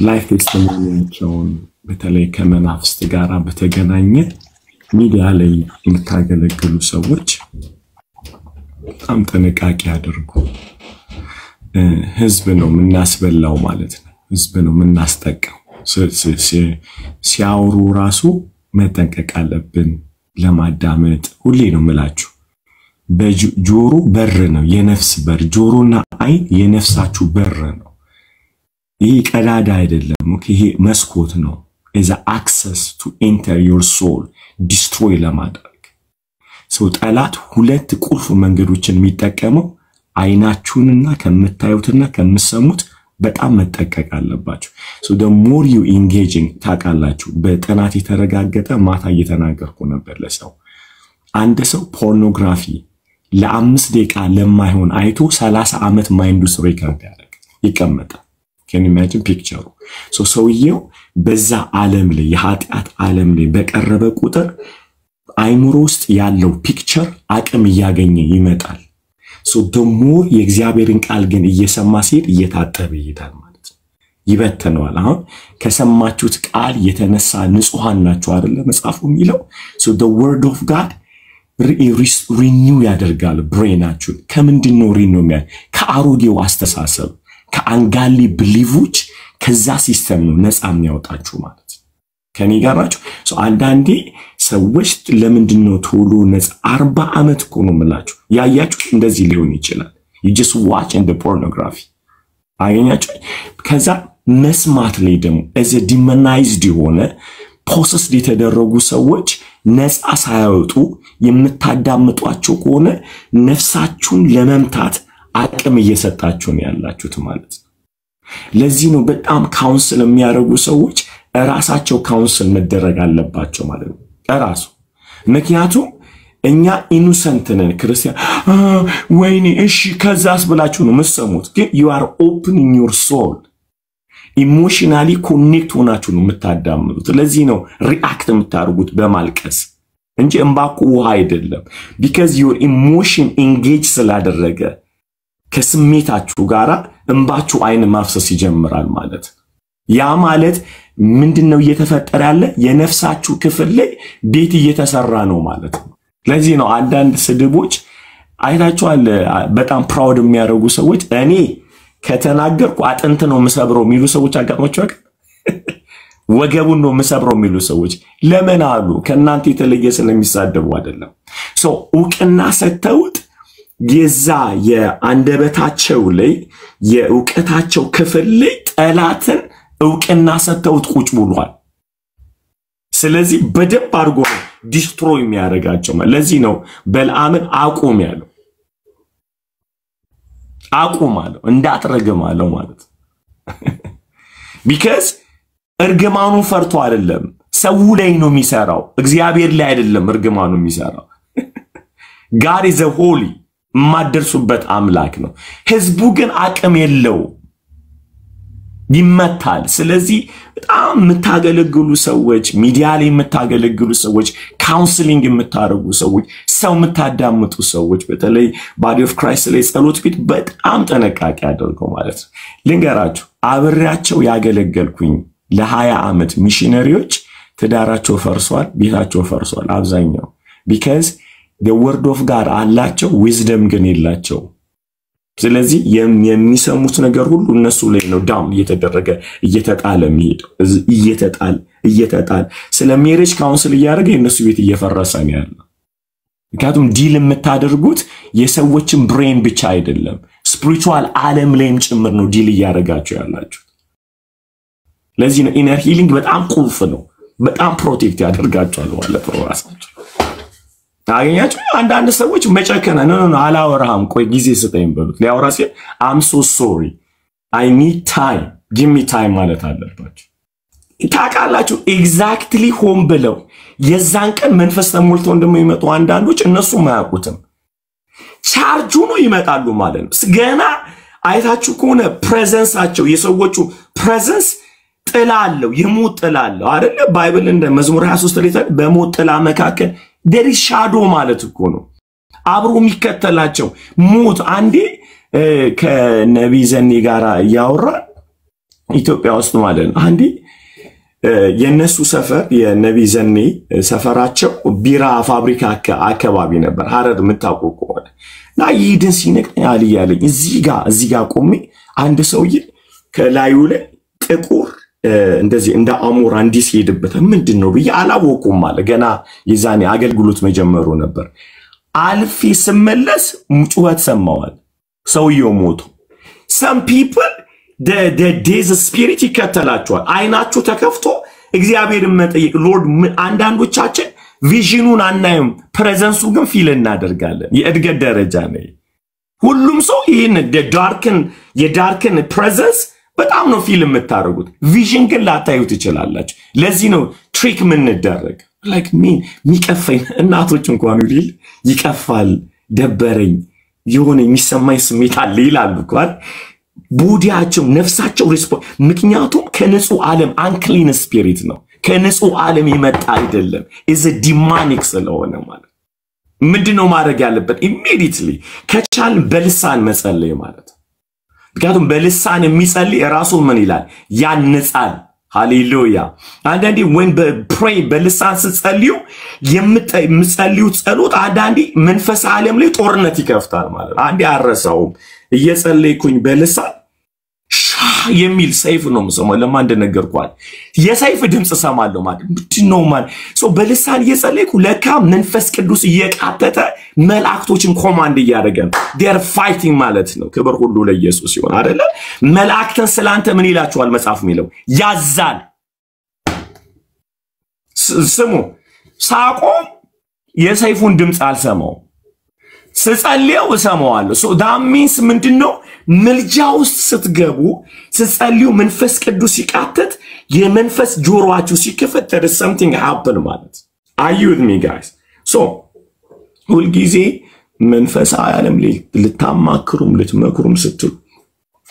ላይፍ ኤክስፔሪየንሳቸውን በተለይ ከመናፍስት ጋራ በተገናኘ ሚዲያ ላይ የምታገለግሉ ሰዎች በጣም ጥንቃቄ አድርጉ። ህዝብ ነው ምናስበላው ማለት ነው። ህዝብ ነው ምናስጠቀው። ሲያወሩ ራሱ መጠንቀቅ አለብን ለማዳመጥ። ሁሌ ነው ምላችሁ በጆሮ በር ነው የነፍስ በር። ጆሮና አይን የነፍሳችሁ በር ነው። ይሄ ቀዳዳ አይደለም። ይሄ መስኮት ነው። is access to enter your soul destroy ለማድረግ ሰው ጠላት ሁለት ቁልፍ መንገዶችን የሚጠቀመው አይናችሁንና ከምታዩትና ከምትሰሙት በጣም መጠቀቅ አለባችሁ። so the more you engaging ታቃላችሁ በጥናት የተረጋገጠ ማታ እየተናገርኩ ነበር ለሰው አንድ ሰው ፖርኖግራፊ ለ5 ደቂቃ ለማይሆን አይቶ 30 አመት ማይንዱ ውስጥ ሪከርድ ያደርግ ይቀመጣል። can you imagine picture so ሰውየው በዛ ዓለም ላይ የኃጢአት ዓለም ላይ በቀረበ ቁጥር አይምሮ ውስጥ ያለው ፒክቸር አቅም ያገኘ ይመጣል። so the more የእግዚአብሔርን ቃል ግን እየሰማ ሲሄድ እየታጠበ ይሄዳል ማለት ነው። ይበተነዋል። አሁን ከሰማችሁት ቃል የተነሳ ንጹሃን ናችሁ አይደለ መጽሐፉ የሚለው so the word of God renew ያደርጋል ብሬናችሁን። ከምንድነው renew ከአሮጌው አስተሳሰብ ከአንጋሊ ብሊቮች ከዛ ሲስተም ነው ነፃ የሚያወጣችሁ ማለት ነው። ከኔ ጋር ናችሁ? so አንዳንዴ ሰዎች ለምንድነው ቶሎ ነፃ 40 አመት እኮ ነው የምላችሁ ያያችሁ እንደዚህ ሊሆን ይችላል። you just watch in the pornography አገኛችሁ። ከዛ መስማት ላይ ደግሞ as a demonized የሆነ possessed የተደረጉ ሰዎች ነፃ ሳያወጡ የምታዳምጧቸው ከሆነ ነፍሳችሁን ለመምታት አቅም እየሰጣችሁ ነው ያላችሁት ማለት ነው። ለዚህ ነው በጣም ካውንስል የሚያደርጉ ሰዎች ራሳቸው ካውንስል መደረግ አለባቸው ማለት ነው። ራሱ ምክንያቱም እኛ ኢኖሰንት ነን ክርስቲያን ወይኔ እሺ ከዛስ ብላችሁ ነው መስሙት ግን you are opening your soul emotionally connect ሆናችሁ ነው የምታዳምጡት። ለዚህ ነው ሪአክት የምታደርጉት በማልቀስ እንጂ እንባኩ ውሃ አይደለም because your emotion engage ስላደረገ ከስሜታችሁ ጋራ እንባችሁ አይን ማፍሰስ ይጀምራል ማለት ያ ማለት ምንድነው እየተፈጠረ ያለ የነፍሳችሁ ክፍል ላይ ቤት እየተሰራ ነው ማለት ነው። ለዚህ ነው አንዳንድ ስድቦች አይታችኋል በጣም ፕራውድ የሚያደርጉ ሰዎች እኔ ከተናገርኩ አጥንት ነው መሰብረው የሚሉ ሰዎች አጋጥሟቸው ወገቡን ነው መሰብረው የሚሉ ሰዎች ለምን አሉ? ከናንተ የተለየ ስለሚሳደቡ አይደለም። ሶ ዕውቅና ሰተውት የዛ የአንደበታቸው ላይ የዕውቀታቸው ክፍል ላይ ጠላትን ዕውቅና ሰተውት ቁጭ ብሏል። ስለዚህ በደብ አድርጎ ዲስትሮይ የሚያደርጋቸው ለዚህ ነው በልዓምን አቁም ያለው። አቁም አለው እንዳትረግም አለው ማለት because እርግማኑ ፈርቶ አይደለም ሰው ላይ ነው የሚሰራው እግዚአብሔር ላይ አይደለም እርግማኑ የሚሰራው God is a holy ማደርሱበት አምላክ ነው። ህዝቡ ግን አቅም የለው ይመታል። ስለዚህ በጣም የምታገለግሉ ሰዎች ሚዲያ ላይ የምታገለግሉ ሰዎች ካውንስሊንግ የምታደርጉ ሰዎች ሰው የምታዳምጡ ሰዎች በተለይ ባዲ ኦፍ ክራይስት ላይ ጸሎት ቤት በጣም ጥንቃቄ አድርገው ማለት ነው። ልንገራችሁ አብሬያቸው ያገለገልኩኝ ለ20 አመት ሚሽነሪዎች ትዳራቸው ፈርሷል፣ ቤታቸው ፈርሷል አብዛኛው because the word of God አላቸው wisdom ግን የላቸው። ስለዚህ የሚሰሙት ነገር ሁሉ እነሱ ላይ ነው ዳም እየተደረገ እየተጣለ የሚሄድ እየተጣለ ስለ ሜሬጅ ካውንስል እያደረገ የነሱ ቤት እየፈረሰ ነው ያለው። ምክንያቱም ዲል የምታደርጉት የሰዎችን ብሬን ብቻ አይደለም ስፒሪቹዋል ዓለም ላይም ጭምር ነው ዲል እያደረጋችሁ ያላችሁ። ለዚህ ነው ኢነር ሂሊንግ በጣም ቁልፍ ነው። በጣም ፕሮቴክት ያደርጋችኋል ማለት ነው ራሳችሁ። ታገኛችሁ አንዳንድ ሰዎች መጨከና ነው አላወራም ቆይ ጊዜ ስጠኝ በሉት ሊያወራ ሲል I'm so sorry I need time give me time ማለት አለባችሁ። ታቃላችሁ ኤግዛክትሊ ሆም ብለው የዛን ቀን መንፈስ ተሞልተው እንደሚመጡ አንዳንዶች እነሱ ማያውቁትም ቻርጁ ነው ይመጣሉ ማለት ነው። ገና አይታችሁ ከሆነ ፕሬዘንሳቸው የሰዎቹ ፕሬዘንስ ጥላ አለው የሞት ጥላ አለው አይደለ? ባይብል እንደ መዝሙር 23 ላይ በሞት ጥላ መካከል there is shadow ማለት እኮ ነው አብሮ የሚከተላቸው ሞት። አንዴ ከነብይ ዘኔ ጋር ያወራ ኢትዮጵያ ውስጥ ማለት ነው። አንዴ የነሱ ሰፈር የነቢ ዘኔ ሰፈራቸው ቢራ ፋብሪካ አካባቢ ነበር። ሐረር የምታውቁ ከሆነ እና ይድን ሲነቀኝ አልያለኝ እዚህ ጋር ቆሜ አንድ ሰውዬ ከላዩ ላይ ጥቁር እንደዚህ እንደ አሞራ እንዲህ ሲሄድበት ምንድነው ብዬ አላወኩም ማለት ገና የዛኔ አገልግሎት መጀመሩ ነበር። አልፌ ስመለስ ጩኸት ሰማዋል። ሰውየው ሞቶ some people the spirit ይከተላቸዋል። አይናችሁ ተከፍቶ እግዚአብሔርን መጠየቅ ሎርድ። አንዳንዶቻችን ቪዥኑን አናየም፣ ፕሬዘንሱ ግን ፊል እናደርጋለን። የእድገት ደረጃ ነው። ሁሉም ሰው ይሄን የዳርክን ፕሬዘንስ በጣም ነው ፊል የምታደርጉት። ቪዥን ግን ላታዩ ትችላላችሁ። ለዚህ ነው ትሪክ ምን እንደረግ ላይክ ሚቀፈኝ እናቶች እንኳን ይቀፋል፣ ደበረኝ፣ የሆነ የሚሰማኝ ስሜት አለ ይላሉ እንኳን ቦዲያቸው ነፍሳቸው ሪስፖንስ። ምክንያቱም ከንጹህ ዓለም አንክሊን ስፒሪት ነው፣ ከንጹህ ዓለም የመጣ አይደለም። ኢዝ ዲማኒክ ስለሆነ ማለት ምንድነው ማድረግ ያለበት? ኢሚዲየትሊ ከቻል በልሳን መጸለይ ማለት። ምክንያቱም በልሳን የሚጸልይ ራሱን ምን ይላል? ያንጻል። ሃሌሉያ። አንዳንዴ when pray በልሳን ስትጸልዩ የምትጸልዩ ጸሎት አንዳንዴ መንፈስ ዓለም ላይ ጦርነት ይከፍታል ማለት። አንዴ አረሳውም እየጸለይኩኝ በልሳን የሚል ሰይፍ ነው የምሰማው። ለማን እንደነገርኳል የሰይፍ ድምጽ ሰማለሁ ማለት ምንድነው ማለት ሶ በልሳን እየጸለይኩ ለካ መንፈስ ቅዱስ እየቃተተ መላእክቶችን ኮማንድ እያደረገ ነው። they are fighting ማለት ነው። ክብር ሁሉ ለኢየሱስ ይሁን አይደለ? መላእክትን ስላንተ ምን ይላቸዋል መጽሐፍ የሚለው? ያዛል። ስሙ ሳቆም የሰይፉን ድምጽ አልሰማው፣ ስጸልየው እሰማዋለሁ። ሶ that means ምንድነው? ምልጃ ውስጥ ስትገቡ ስትጸልዩ መንፈስ ቅዱስ ሲቃተት የመንፈስ ጆሮአችሁ ሲከፈት there is something happen ማለት። are you with me guys? so ሁልጊዜ መንፈስ ዓለም ላይ ልታማክሩም ልትመክሩም ስትሉ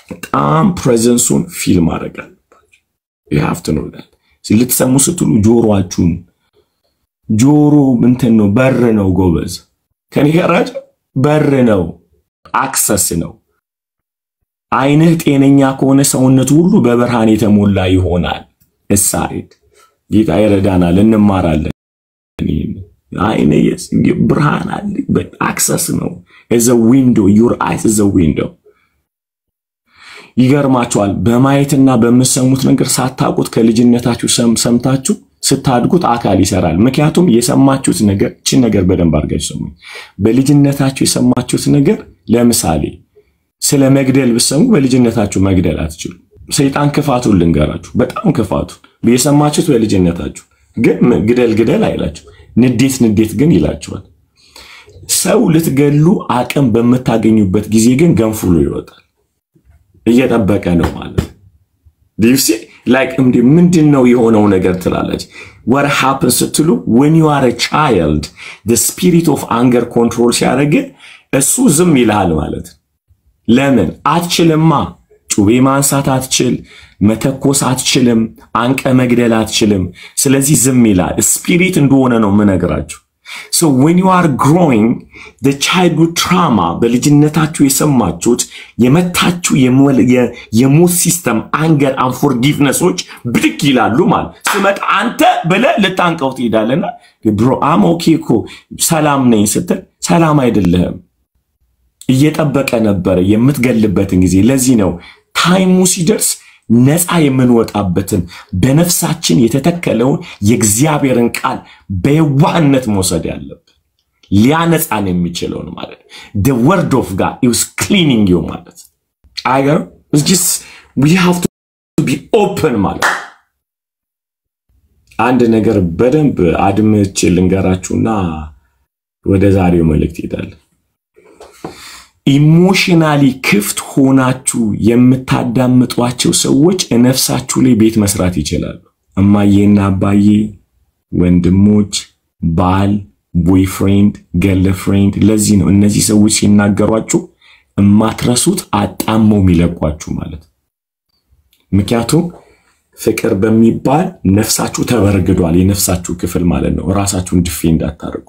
በጣም ፕሬዘንሱን ፊል ማድረግ አለባችሁ። you have to know that ልትሰሙ ስትሉ ጆሮአችሁን ጆሮ እንትን ነው በር ነው ጎበዝ ከኔ ጋር በር ነው አክሰስ ነው። አይንህ ጤነኛ ከሆነ ሰውነት ሁሉ በብርሃን የተሞላ ይሆናል። እሳይድ ጌታ ይረዳናል፣ እንማራለን። አይኔ ብርሃን አለ አክሰስ ነው። as a window your eyes is a window። ይገርማችኋል በማየትና በመሰሙት ነገር ሳታውቁት ከልጅነታችሁ ሰምታችሁ ስታድጉት አካል ይሰራል። ምክንያቱም የሰማችሁት ነገር እቺ ነገር በደንብ አድርጋችሁ ሰሙ። በልጅነታችሁ የሰማችሁት ነገር ለምሳሌ ስለ መግደል ብሰሙ በልጅነታችሁ መግደል አትችሉ። ሰይጣን ክፋቱን ልንገራችሁ፣ በጣም ክፋቱን በየሰማችሁት በልጅነታችሁ ግን ግደል አይላችሁ። ንዴት ግን ይላችኋል። ሰው ልትገሉ አቅም በመታገኙበት ጊዜ ግን ገንፍሎ ይወጣል። እየጠበቀ ነው ማለት do you see like ምንድነው የሆነው ነገር ትላላችሁ። what happens ስትሉ when you are a child the spirit of anger control ሲያደርግ እሱ ዝም ይላል ማለት። ለምን አትችልማ? ጩቤ ማንሳት አትችል፣ መተኮስ አትችልም፣ አንቀ መግደል አትችልም። ስለዚህ ዝም ይላል። ስፒሪት እንደሆነ ነው ምነግራችሁ። so when you are growing the childhood trauma በልጅነታችሁ የሰማችሁት የመታችሁ የሞት ሲስተም anger and forgivenessዎች ብድግ ይላሉ ማለት። ስመጣ አንተ በለ ልታንቀው ትሄዳለና bro I'm okay እኮ ሰላም ነኝ ስትል ሰላም አይደለም። እየጠበቀ ነበር የምትገልበትን ጊዜ። ለዚህ ነው ታይሙ ሲደርስ ነፃ የምንወጣበትን በነፍሳችን የተተከለውን የእግዚአብሔርን ቃል በየዋህነት መውሰድ ያለብን። ሊያነጻን የሚችለው ማለት the word of God is cleaning you ማለት it's just we have to be open ማለት። አንድ ነገር በደንብ አድምጬ ልንገራችሁና ወደ ዛሬው መልእክት ይዳል። ኢሞሽናሊ ክፍት ሆናችሁ የምታዳምጧቸው ሰዎች ነፍሳችሁ ላይ ቤት መስራት ይችላሉ። እማዬና አባዬ፣ ወንድሞች፣ ባል፣ ቦይፍሬንድ፣ ገርልፍሬንድ። ለዚህ ነው እነዚህ ሰዎች ሲናገሯችሁ እማትረሱት አጣመው የሚለቋችሁ ማለት። ምክንያቱም ፍቅር በሚባል ነፍሳችሁ ተበርግዷል። የነፍሳችሁ ክፍል ማለት ነው። ራሳችሁን ዲፌንድ አታርጉ።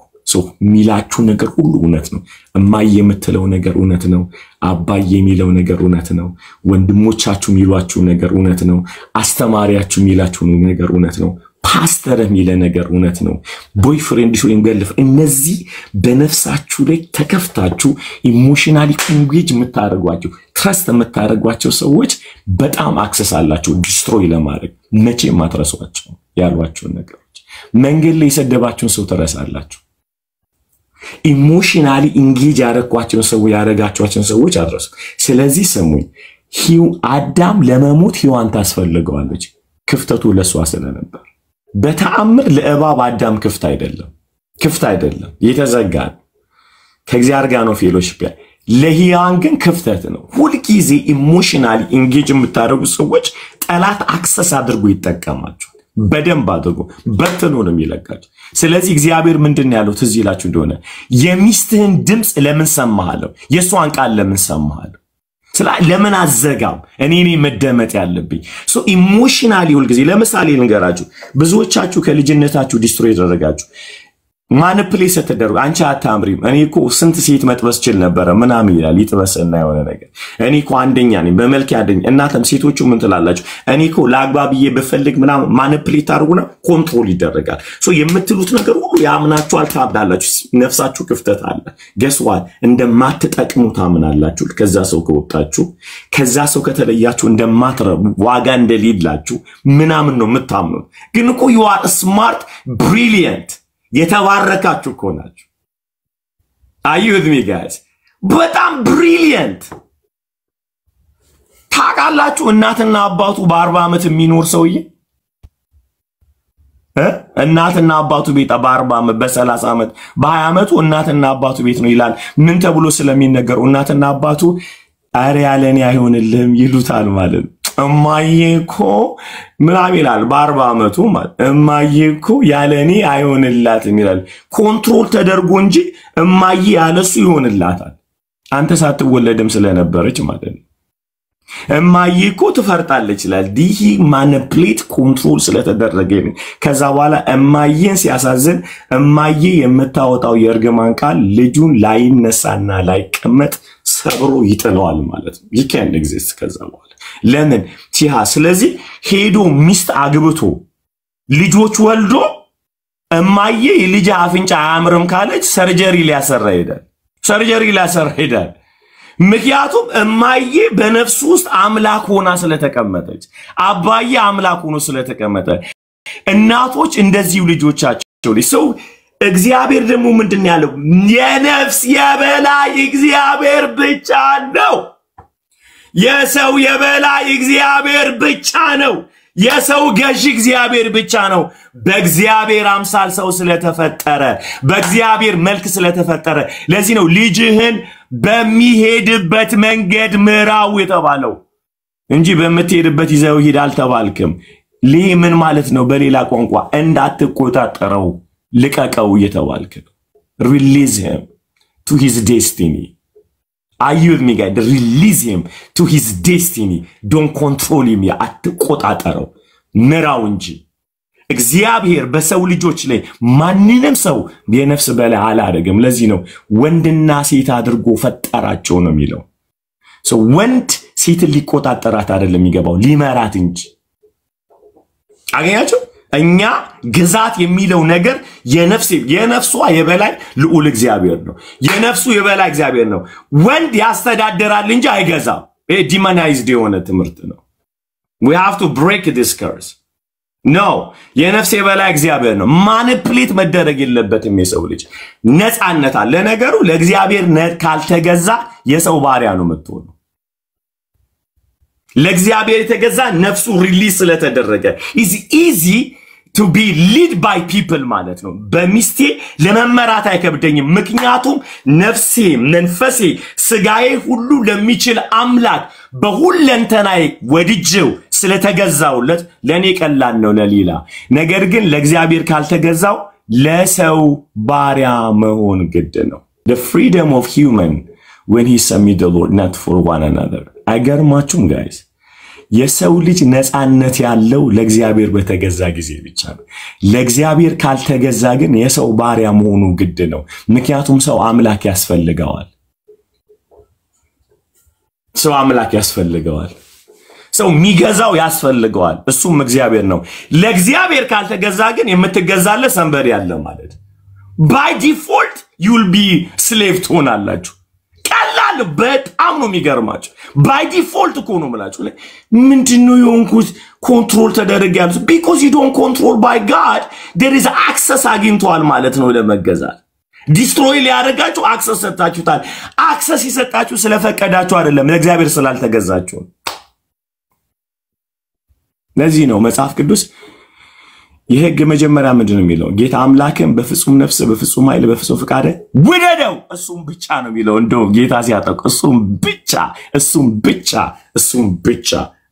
ሚላችሁ ነገር ሁሉ እውነት ነው እማዬ የምትለው ነገር እውነት ነው አባዬ የሚለው ነገር እውነት ነው ወንድሞቻችሁ ሚሏችሁ ነገር እውነት ነው አስተማሪያችሁ ሚላችሁ ነገር እውነት ነው ፓስተር የሚለ ነገር እውነት ነው ቦይፍሬንድ ሹ እንገልፍ እነዚህ በነፍሳችሁ ላይ ተከፍታችሁ ኢሞሽናሊ ኢንጌጅ የምታደርጓቸው ትረስት የምታደርጓቸው ሰዎች በጣም አክሰስ አላችሁ ዲስትሮይ ለማድረግ መቼም አትረሷቸው ያሏችሁ ነገሮች መንገድ ላይ የሰደባችሁን ሰው ተረሳላችሁ ኢሞሽናሊ ኢንጌጅ ያደረጋችኋቸውን ሰዎች አድረሱ ስለዚህ ስሙኝ አዳም ለመሞት ሔዋን ታስፈልገዋለች ክፍተቱ ለሷ ስለነበር በተአምር ለእባብ አዳም ክፍት አይደለም የተዘጋ ከእግዚአብሔር ጋር ነው ፌሎሺፕ ለሔዋን ግን ክፍተት ነው ሁሉ ጊዜ ኢሞሽናሊ ኢንጌጅ የምታደርጉ ሰዎች ጠላት አክሰስ አድርጎ ይጠቀማችሁ በደንብ አድርጎ በትኑ ነው የሚለቃችሁ ስለዚህ እግዚአብሔር ምንድነው ያለው ትዝ ይላችሁ እንደሆነ የሚስትህን ድምጽ ለምን ሰማሃለው የሷን ቃል ለምን ሰማሃለው ለምን አዘጋም እኔ መደመጥ ያለብኝ ኢሞሽናሊ ሁሉ ጊዜ ለምሳሌ ልንገራችሁ ብዙዎቻችሁ ከልጅነታችሁ ዲስትሮይ ያደረጋችሁ ማኒፑሌት ተደረጉ አንቺ አታምሪም እኔ እኮ ስንት ሴት መጥበስ ይችል ነበር ምናምን ይላል ይጥበስና የሆነ ነገር እኔ እኮ አንደኛ ነኝ በመልክ ያደኝ እናንተም ሴቶቹ ምን ትላላችሁ እኔ እኮ ላግባብዬ በፈልግ ምናምን ማኒፑሌት አድርጉና ኮንትሮል ይደረጋል የምትሉት ነገር ሁሉ ያምናችኋል ታብዳላችሁ ነፍሳችሁ ክፍተት አለ ገስዋል እንደማትጠቅሙ ታምናላችሁ ከዛ ሰው ከወጣችሁ ከዛ ሰው ከተለያችሁ እንደማትረቡ ዋጋ እንደሌላችሁ ምናምን ነው የምታምኑት ግን እኮ you are smart brilliant የተባረካችሁ እኮ ናችሁ are you with me guys በጣም brilliant ታውቃላችሁ እናትና አባቱ በ40 ዓመት የሚኖር ሰውዬ እናትና አባቱ ቤት በ40 ዓመት በ30 ዓመት በ20 ዓመቱ እናትና አባቱ ቤት ነው ይላል ምን ተብሎ ስለሚነገር እናትና አባቱ አረ ያለኔ አይሆንልህም ይሉታል ማለት እማዬኮ ምናምን ይላል በ40 ዓመቱ ማለት እማዬኮ ያለኔ አይሆንላትም ይላል ኮንትሮል ተደርጎ እንጂ እማዬ ያለሱ ይሆንላታል አንተ ሳትወለድም ስለነበረች ማለት ነው እማዬኮ ትፈርጣለች ይላል ዲሂ ማኒፑሌት ኮንትሮል ስለተደረገ ከዛ በኋላ እማዬን ሲያሳዝን እማዬ የምታወጣው የእርግማን ቃል ልጁን ላይነሳና ላይቀመጥ ሰብሮ ይጥለዋል ማለት ነው you can't exist ከዛ በኋላ ለምን ቲሃ ስለዚህ ሄዶ ሚስት አግብቶ ልጆች ወልዶ እማዬ ልጅ አፍንጫ አያምርም ካለች ሰርጀሪ ሊያሰራ ሄዳል ምክንያቱም እማዬ በነፍሱ ውስጥ አምላክ ሆና ስለተቀመጠች አባዬ አምላክ ሆኖ ስለተቀመጠ እናቶች እንደዚሁ ልጆቻቸው ሰው እግዚአብሔር ደግሞ ምንድነው ያለው የነፍስ የበላይ እግዚአብሔር ብቻ ነው የሰው የበላይ እግዚአብሔር ብቻ ነው የሰው ገዥ እግዚአብሔር ብቻ ነው በእግዚአብሔር አምሳል ሰው ስለተፈጠረ በእግዚአብሔር መልክ ስለተፈጠረ ለዚህ ነው ልጅህን በሚሄድበት መንገድ ምራው የተባለው እንጂ በመትሄድበት ይዘው ሂድ አልተባልክም ምን ማለት ነው በሌላ ቋንቋ እንዳትቆጣጠረው ልቀቀው የተባልክ release him to his destiny are you with me guys release him to his destiny don't control him አትቆጣጠረው ምራው እንጂ እግዚአብሔር በሰው ልጆች ላይ ማንንም ሰው የነፍስ በላይ አላደረገም ለዚህ ነው ወንድና ሴት አድርጎ ፈጠራቸው ነው የሚለው ወንድ ሴት ሊቆጣጠራት አይደለም ይገባው ሊመራት እንጂ አገኛችሁ እኛ ግዛት የሚለው ነገር የነፍሷ የበላይ ልዑል እግዚአብሔር ነው የነፍሱ የበላይ እግዚአብሔር ነው ወንድ ያስተዳደራል እንጂ አይገዛም ዲሞናይዝድ የሆነ ትምህርት ነው we have to break this curse no የነፍስ የበላይ እግዚአብሔር ነው ማኒፑሌት መደረግ የለበትም የሰው ልጅ ነፃነት አለ ለነገሩ ለእግዚአብሔር ካልተገዛ የሰው ባሪያ ነው የምትሆነው ለእግዚአብሔር የተገዛ ነፍሱ ሪሊዝ ስለተደረገ is easy to be led by people ማለት ነው በሚስቴ ለመመራት አይከብደኝም ምክንያቱም ነፍሴ መንፈሴ ስጋዬ ሁሉ ለሚችል አምላክ በሁለንተናዬ ወድጄው ስለተገዛውለት ለኔ ቀላል ነው ለሌላ ነገር ግን ለእግዚአብሔር ካልተገዛው ለሰው ባሪያ መሆን ግድ ነው the freedom of human when he submit the Lord not for one another አይገርማችሁም guys የሰው ልጅ ነፃነት ያለው ለእግዚአብሔር በተገዛ ጊዜ ብቻ ነው። ለእግዚአብሔር ካልተገዛ ግን የሰው ባሪያ መሆኑ ግድ ነው። ምክንያቱም ሰው አምላክ ያስፈልገዋል። ሰው አምላክ ያስፈልገዋል። ሰው የሚገዛው ያስፈልገዋል። እሱም እግዚአብሔር ነው። ለእግዚአብሔር ካልተገዛ ግን የምትገዛለ ሰንበሪ ያለ ማለት by default you will be slave ትሆናላችሁ። ቀላል በጣም ነው የሚገርማችሁ። by default እኮ ነው የምላችሁ። ምንድነው የሆንኩት ኮንትሮል ተደረጋለሁ because you don't control by God there is access አግኝቷል ማለት ነው ለመገዛት። ዲስትሮይ ሊያደርጋችሁ አክሰስ ሰጣችሁታል። አክሰስ ይሰጣችሁ ስለፈቀዳችሁ አይደለም ለእግዚአብሔር ስላልተገዛችሁ። ለዚህ ነው መጽሐፍ ቅዱስ የሕግ መጀመሪያ ምንድነው የሚለው? ጌታ አምላክን በፍጹም ነፍስ በፍጹም ኃይል በፍጹም ፍቃድ ውደደው እሱም ብቻ ነው የሚለው። እንደው ጌታ ሲያጠቁ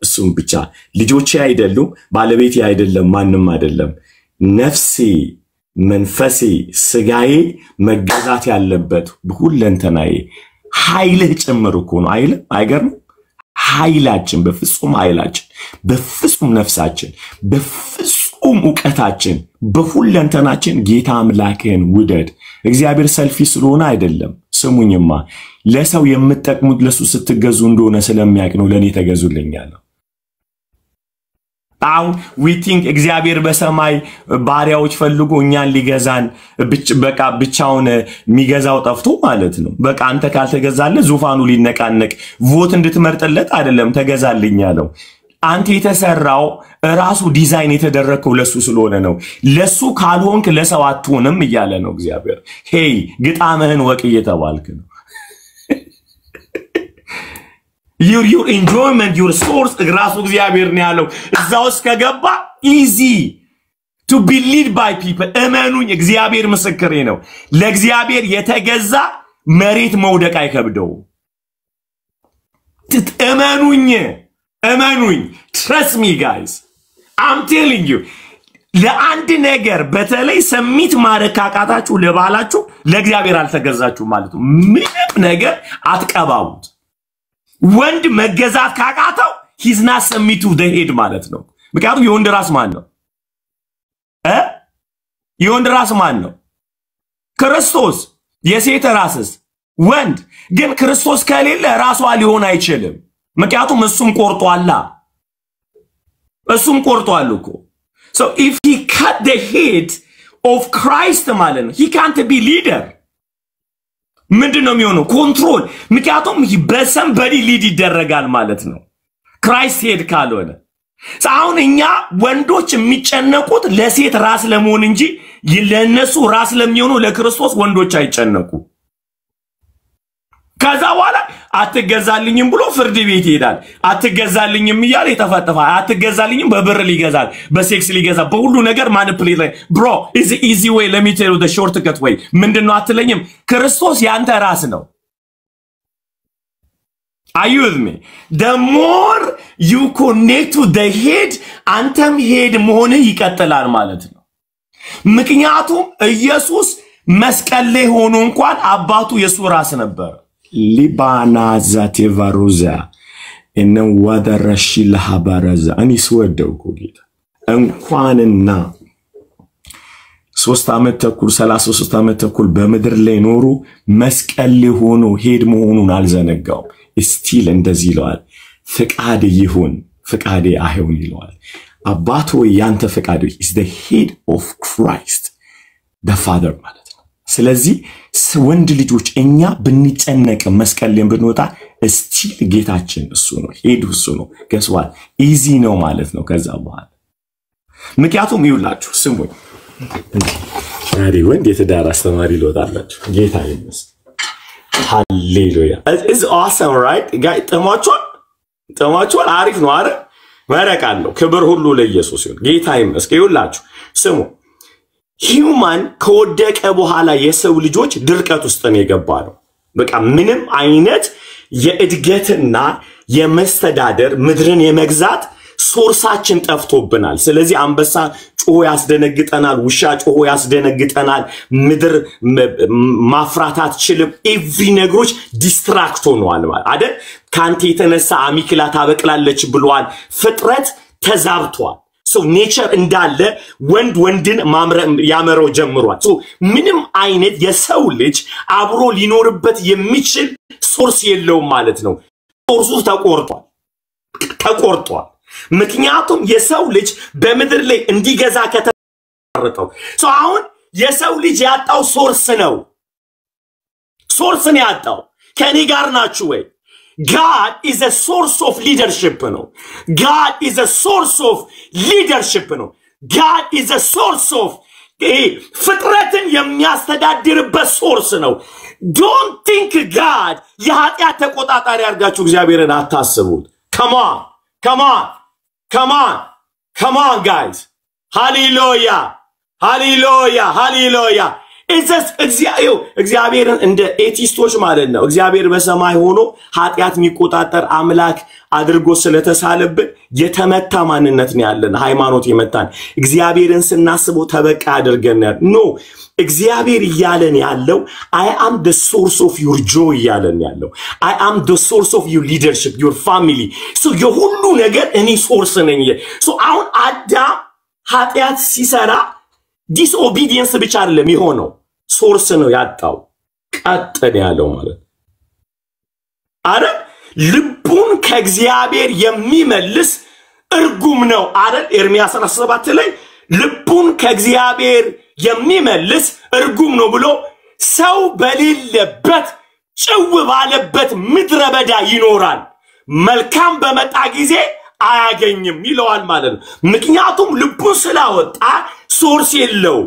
እሱም ብቻ ልጆቼ አይደሉም ባለቤቴ አይደለም ማንም አይደለም ነፍሴ መንፈሴ ስጋዬ መገዛት ያለበት ሁለንተናዬ ኃይልህ ጭምር እኮ ነው። አይገርም? ኃይላችን በፍጹም ኃይላችን በፍጹም ነፍሳችን በፍጹም ዕውቀታችን በሁለንተናችን ጌታ አምላክህን ውደድ። እግዚአብሔር ሰልፊ ስለሆነ አይደለም። ስሙኝማ ለሰው የምትጠቅሙት ለሱ ስትገዙ እንደሆነ ስለሚያውቅ ነው ለኔ ተገዙልኛል። we think እግዚአብሔር በሰማይ ባሪያዎች ፈልጎ እኛን ሊገዛን በቃ ብቻውን የሚገዛው ጠፍቶ ማለት ነው። በቃ አንተ ካልተገዛለ ዙፋኑ ሊነቃነቅ ቮት እንድትመርጥለት አይደለም ተገዛልኝ ያለው። አንተ የተሰራው ራሱ ዲዛይን የተደረከው ለሱ ስለሆነ ነው። ለሱ ካልሆንክ ለሰው አትሆንም እያለ ነው እግዚአብሔር። ሄይ ግጣምህን ወቅ እየተባልክ ነው። your enjoyment your source ራሱ እግዚአብሔር ነው ያለው። እዛው እስከገባ easy to be led by people። እመኑኝ እግዚአብሔር ምስክሬ ነው። ለእግዚአብሔር የተገዛ መሬት መውደቅ አይከብደው። እመኑኝ trust me guys I'm telling you ለአንድ ነገር በተለይ ሰሚት ማረካቃታችሁ ለባላችሁ ለእግዚአብሔር አልተገዛችሁ ማለት ነው። ምንም ነገር አትቀባቡት። ወንድ መገዛት ካቃተው he's not submit to the head ማለት ነው። ምክንያቱም የወንድ ራስ ማን ነው? የወንድ ራስ ማን ነው? ክርስቶስ። የሴት ራስስ ወንድ። ግን ክርስቶስ ከሌለ ራሷ ሊሆን አይችልም። ምክንያቱም እሱም ቆርጧል እኮ። so if he cut the head of Christ ማለት ነው he can't be leader። ምንድነው የሚሆነው? ኮንትሮል። ምክንያቱም በሰምበዲ ሊድ ይደረጋል ማለት ነው ክራይስት ሄድ ካልሆነ። አሁን እኛ ወንዶች የሚጨነቁት ለሴት ራስ ለመሆን እንጂ ለነሱ ራስ ለሚሆኑ ለክርስቶስ ወንዶች አይጨነቁ። ከዛ በኋላ አትገዛልኝም ብሎ ፍርድ ቤት ይሄዳል። አትገዛልኝም ይያል የተፈጠፋ አትገዛልኝም በብር ሊገዛል በሴክስ ሊገዛ በሁሉ ነገር ማኒፑሌት ብሮ is easy way let me tell you the shortcut way ምንድነው አትለኝም? ክርስቶስ ያንተ ራስ ነው። are you with me? the more you connect to the head አንተም ሄድ መሆን ይቀጥላል ማለት ነው። ምክንያቱም ኢየሱስ መስቀል ላይ ሆኖ እንኳን አባቱ የሱ ራስ ነበር። ሊባና ዛቴቫሩዛ እነ ወደረሽል ሐባረዛ አኒስ ወደውኩ ጌታ እንኳንና 3 ዓመት ተኩል 33 ዓመት ተኩል በመድር ላይ ኖሩ መስቀል ላይ ሆኖ ሄድ መሆኑን አልዘነጋው። ስቲል እንደዚህ ይለዋል ፍቃድ ይሁን ፍቃዴ አይሁን ይለዋል። አባቱ ያንተ ፍቃድ is the head of Christ the Father ማለት ነው። ስለዚህ ወንድ ልጆች እኛ ብንጨነቅ መስቀል ላይ ብንወጣ ስቲል ጌታችን እሱ ነው ሄዱ እሱ ነው ገስዋል ኢዚ ነው ማለት ነው። ከዛ በኋላ ምክንያቱም ይውላችሁ ስሙኝ ዛሬ ወንድ የተዳር አስተማሪ ልወጣላችሁ ጌታ ይመስገን ሃሌሉያ is awesome right guys ተማቹን አሪፍ ነው አይደል? መረቃለሁ ክብር ሁሉ ለኢየሱስ ይሁን ጌታ ይመስገን። ይውላችሁ ስሙ ሂዩማን ከወደቀ በኋላ የሰው ልጆች ድርቀት ውስጥ ነው የገባው። በቃ ምንም አይነት የእድገትና የመስተዳደር ምድርን የመግዛት ሶርሳችን ጠፍቶብናል። ስለዚህ አንበሳ ጮሆ ያስደነግጠናል ውሻ ጮሆ ያስደነግጠናል ምድር ማፍራት አትችልም ኤቭሪ ነገሮች ዲስትራክት ሆነዋል ማለት አይደል ካንተ የተነሳ አሚክላ ታበቅላለች ብሏል ፍጥረት ተዛብቷል so nature እንዳለ ወንድን ያመረው ጀምሯል so ምንም አይነት የሰው ልጅ አብሮ ሊኖርበት የሚችል ሶርስ የለውም ማለት ነው ሶርሱ ተቆርጧል ምክንያቱም የሰው ልጅ በመድር ላይ እንዲገዛ ከተመረጠው so አሁን የሰው ልጅ ያጣው ሶርስ ነው ያጣው ከኔ ጋር ናችሁ ወይ God is a source of leadership no God is a source of leadership no God is a source of ፍጥረትን የሚያስተዳድርበት ሶርስ ነው don't think God የኃጢአት ተቆጣጣሪ አድርጋችሁ እግዚአብሔርን አታስቡት come on guys hallelujah እግዚአብሔርን እንደ ኤቲስቶች ማለት ነው እግዚአብሔር በሰማይ ሆኖ ኃጢአት የሚቆጣጠር አምላክ አድርጎ ስለተሳለብን የተመታ ማንነት ነው ያለን ሃይማኖት የመታን እግዚአብሔርን ስናስበው ተበቃ አድርገን ኖ እግዚአብሔር ይያለን ያለው I am the source of your joy ይያለን ያለው I am the source of your leadership your family so የሁሉ ነገር እኔ ሶርስ ነኝ so አሁን አዳም ኃጢአት ሲሰራ disobedience ብቻ አይደለም ይሆነው ሶርስ ነው ያጣው ቀጠን ያለው ማለት አረ ልቡን ከእግዚአብሔር የሚመልስ እርጉም ነው አይደል ኤርሚያስ 17 ላይ ልቡን ከእግዚአብሔር የሚመልስ እርጉም ነው ብሎ ሰው በሌለበት ጭው ባለበት ምድረ በዳ ይኖራል መልካም በመጣ ጊዜ አያገኝም ይለዋል ማለት ነው ምክንያቱም ልቡን ስላወጣ ሶርስ የለው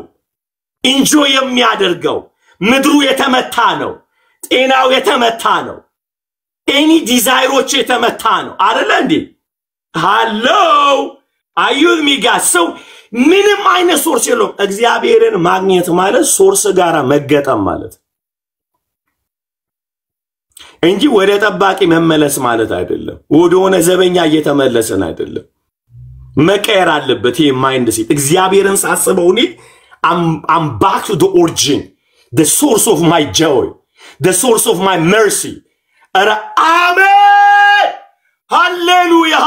ኢንጆይ የሚያደርገው ምድሩ የተመታ ነው ጤናው የተመታ ነው ኤኒ ዲዛይሮች የተመታ ነው አይደል እንዴ ሃሎ አዩዝ ሚጋሰው ምንም አይነት ሶርስ የለው እግዚአብሔርን ማግኘት ማለት ሶርስ ጋራ መገጠም ማለት እንጂ ወደ ጠባቂ መመለስ ማለት አይደለም ወደሆነ ዘበኛ እየተመለሰን አይደለም መቀየር አለበት ይሄ ማይንድ ሴት እግዚአብሔርን ሳስበው እኔ I'm back to the origin the source of my joy the source of my mercy amen hallelujah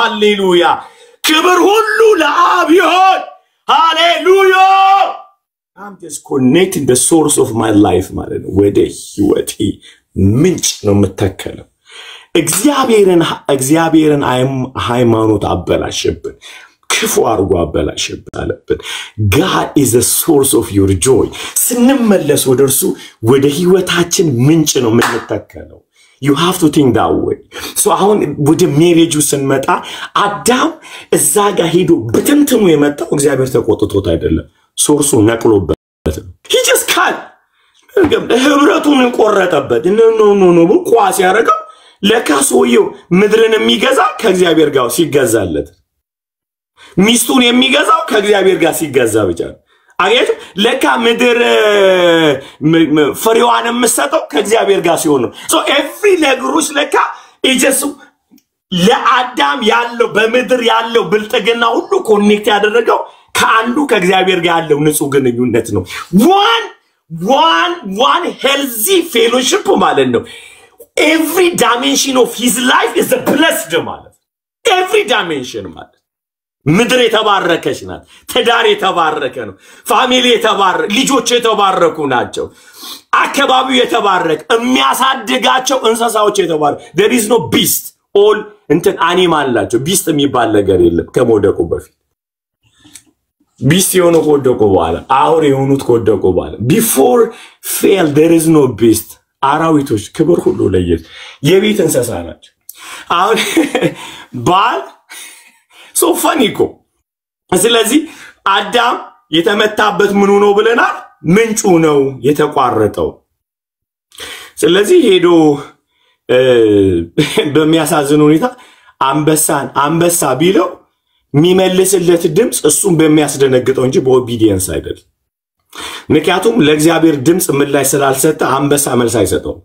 hallelujah ክብር ሁሉ ለአብ ይሁን hallelujah I'm just connecting the source of my life ማለት ነው ወደ ህይወቴ ምንጭ ነው መተከለው እግዚአብሔርን ሃይማኖት አበላሽብን ክፉ አርጎ አበላሽብን አለብን God is the source of your joy ስንመለስ ወደርሱ ወደ ህይወታችን ምንጭ ነው መተከለው you have to think that way so አሁን ወደ ሜሬጁ ስንመጣ አዳም እዛ ጋር ሄዶ በትንትኑ የመጣው እግዚአብሔር ተቆጥቶት አይደለም ሶርሱ ነቅሎበት ነው he just can't ህብረቱን ቆረጠበት no ቋስ ያረጋው ለካሶዩ ምድርን የሚገዛ ከእግዚአብሔር ጋር ሲገዛለት ሚስቱን የሚገዛው ከእግዚአብሔር ጋር ሲገዛ ብቻ አየት ለካ ምድር ፍሬዋን የምሰጠው ከእግዚአብሔር ጋር ሲሆን ነው so every ነገሮች ለካ ኢየሱስ ለአዳም ያለው በምድር ያለው ብልጥግና ሁሉ ኮኔክት ያደረገው ከአንዱ ከእግዚአብሔር ጋር ያለው ንጹህ ግንኙነት ነው one healthy fellowship ማለት ነው every dimension of his life is a blessed ማለት every dimension ማለት ምድር የተባረከች ናት ተዳር የተባረከ ነው ፋሚሊ የተባረከ ልጆች የተባረኩ ናቸው አከባቢው የተባረከ የሚያሳድጋቸው እንስሳዎች የተባረከ there is no beast all እንትን አኒማል ናቸው beast የሚባል ነገር የለም ከመውደቁ በፊት beast የሆኑ ከወደቁ በኋላ አውሬ የሆኑት ከወደቁ በኋላ before fail there is no beast አራዊቶች ክብር ሁሉ ለየት የቤት እንስሳ ናቸው አሁን ባል so funny እኮ ስለዚህ አዳም የተመታበት ምኑ ነው ብለናል ምንጩ ነው የተቋረጠው ስለዚህ ሄዶ በሚያሳዝን ሁኔታ አንበሳ ቢለው የሚመልስለት ድምጽ እሱም በሚያስደነግጠው እንጂ በኦቢዲየንስ አይደል ምክንያቱም ለእግዚአብሔር ድምጽ ምላሽ ስላልሰጠ አንበሳ መልስ አይሰጠው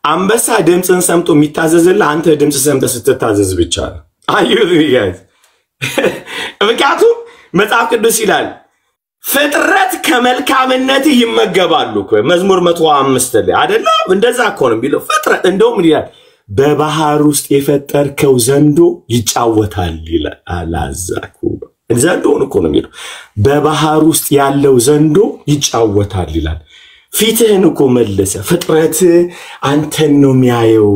አንበሳ ድምጽን ሰምቶ የሚታዘዝልህ አንተ ድምጽ ሰምተህ ስትታዘዝ ብቻ ነው አዩት ጋይስ ምክንያቱም መጽሐፍ ቅዱስ ይላል ፍጥረት ከመልካምነት ይመገባሉ እኮ መዝሙር 105 ላይ አይደለም እንደዛ እኮ ነው የሚለው ፍጥረት እንደውም ይላል በባህር ውስጥ የፈጠርከው ዘንዶ ይጫወታል ይላል አላዛኩ ዘንዶን እኮ ነው የሚለው በባህር ውስጥ ያለው ዘንዶ ይጫወታል ይላል ፊትህን እኮ መለሰ ፍጥረት አንተን ነው የሚያየው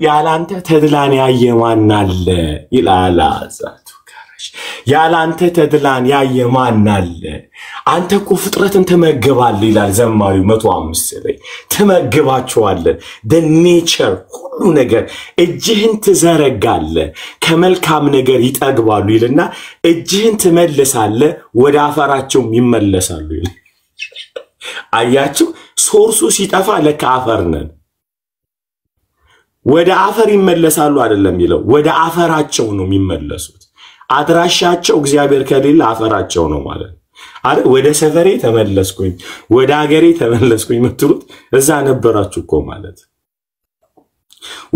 ያላንተ ተድላን ያየ ማን አለ ይላል አዛቱ ጋራሽ ያላንተ ተድላን ያየ ማን አለ አንተ እኮ ፍጥረትን ተመገባለህ ይላል ዘማሪው 105 ላይ ተመገባቸዋለህ the nature ሁሉ ነገር እጅህን ትዘረጋለህ ከመልካም ነገር ይጠግባሉ ይልና እጅህን ትመልሳለህ ወደ አፈራቸው ይመለሳሉ ይላል አያችሁ ሶርሱ ሲጠፋ ለካፈር ነን ወደ አፈር ይመለሳሉ አይደለም ይለው ወደ አፈራቸው ነው የሚመለሱት አድራሻቸው እግዚአብሔር ከሌለ አፈራቸው ነው ማለት አይደል ወደ ሰፈሬ ተመለስኩኝ ወደ ሀገሬ ተመለስኩኝ ምትሩት እዛ ነበራችሁ እኮ ማለት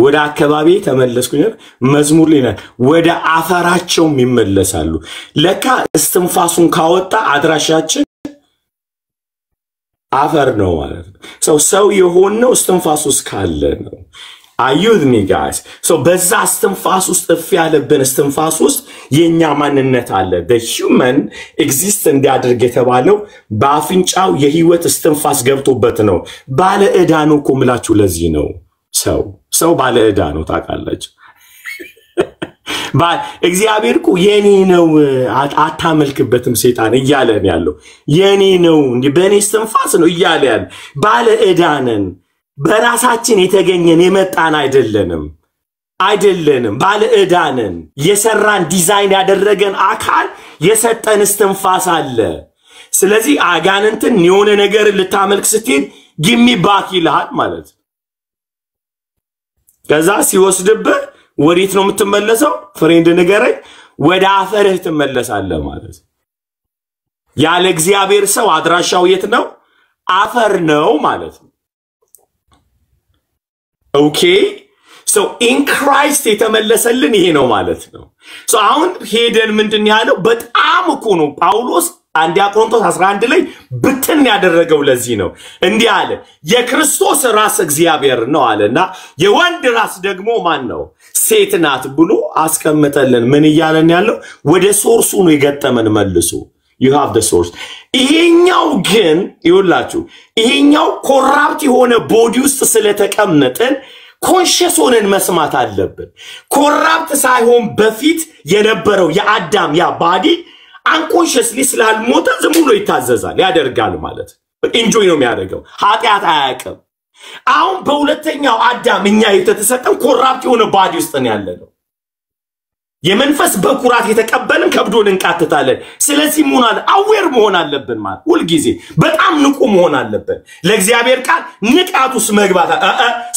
ወደ አካባቢ ተመለስኩኝ መዝሙር ላይ ወደ አፈራቸው ይመለሳሉ ለካ እስትንፋሱን ካወጣ አድራሻችን አፈር ነው ማለት ነው ሰው የሆነው እስትንፋስ ውስጥ ካለ ነው አዩት ሚ ጋይስ በዛ እስትንፋስ ውስጥ ያለብን እስትንፋስ ውስጥ የኛ ማንነት አለ the human exist እንዲያደርግ የተባለው በአፍንጫው የህይወት እስትንፋስ ገብቶበት ነው ባለ ዕዳ ነው እኮ ምላችሁ ለዚህ ነው ሰው ባለ ዕዳ ነው ታውቃላችሁ እግዚአብሔር እኮ የኔ ነው አታመልክበትም ሰይጣን እያለ ነው ያለው የኔ ነው እንዴ በኔ እስትንፋስ ነው እያለ ያለ ባለ ዕዳ ነን በራሳችን የተገኘን የመጣን አይደለንም ባለ ዕዳ ነን የሰራን ዲዛይን ያደረገን አካል የሰጠን እስትንፋስ አለ ስለዚህ አጋንንትን የሆነ ነገር ልታመልክ ስትሄድ ጊሚ ባክ ይልሃል ማለት ከዛ ሲወስድብህ ወዴት ነው የምትመለሰው ፍሬንድ ንገረኝ ወደ አፈርህ ትመለሳለህ ማለት ያለ እግዚአብሔር ሰው አድራሻው የት ነው አፈር ነው ማለት ኦኬ in Christ የተመለሰልን ይሄ ነው ማለት ነው አሁን ሄደን ምንድን ያለው በጣም እኮ ነው ጳውሎስ አንዲያ ቆሮንቶስ 11 ላይ ብትን ያደረገው ለዚህ ነው እንዲህ አለ የክርስቶስ ራስ እግዚአብሔር ነው አለና የወንድ ራስ ደግሞ ማን ነው ሴት ናት ብሎ አስቀምጠልን ምን ይያለን ያለው ወደ ሶርሱ ነው የገጠመን መልሶ you have the source ይሄኛው ግን ይውላችሁ ይሄኛው ኮራፕት የሆነ ቦዲ ውስጥ ስለተቀመጠን ኮንሺየስ ሆነን መስማት አለብን ኮራፕት ሳይሆን በፊት የነበረው የአዳም ያ ባዲ አንኮንሺየስሊ ስላልሞተ ዝም ብሎ ይታዘዛል ያደርጋል ማለት ኢንጆይ ነው የሚያደርገው ኃጢአት አያውቅም አሁን በሁለተኛው አዳም እኛ የተሰጠን ኮራፕት የሆነ ባዲ ውስጥ ነው ያለነው የመንፈስ በኩራት የተቀበልን ከብዶን እንቃተታለን ስለዚህ አዌር መሆን አለብን ማለት ሁሉ ጊዜ በጣም ንቁ መሆን አለብን ለእግዚአብሔር ቃል ንቃቱስ መግባት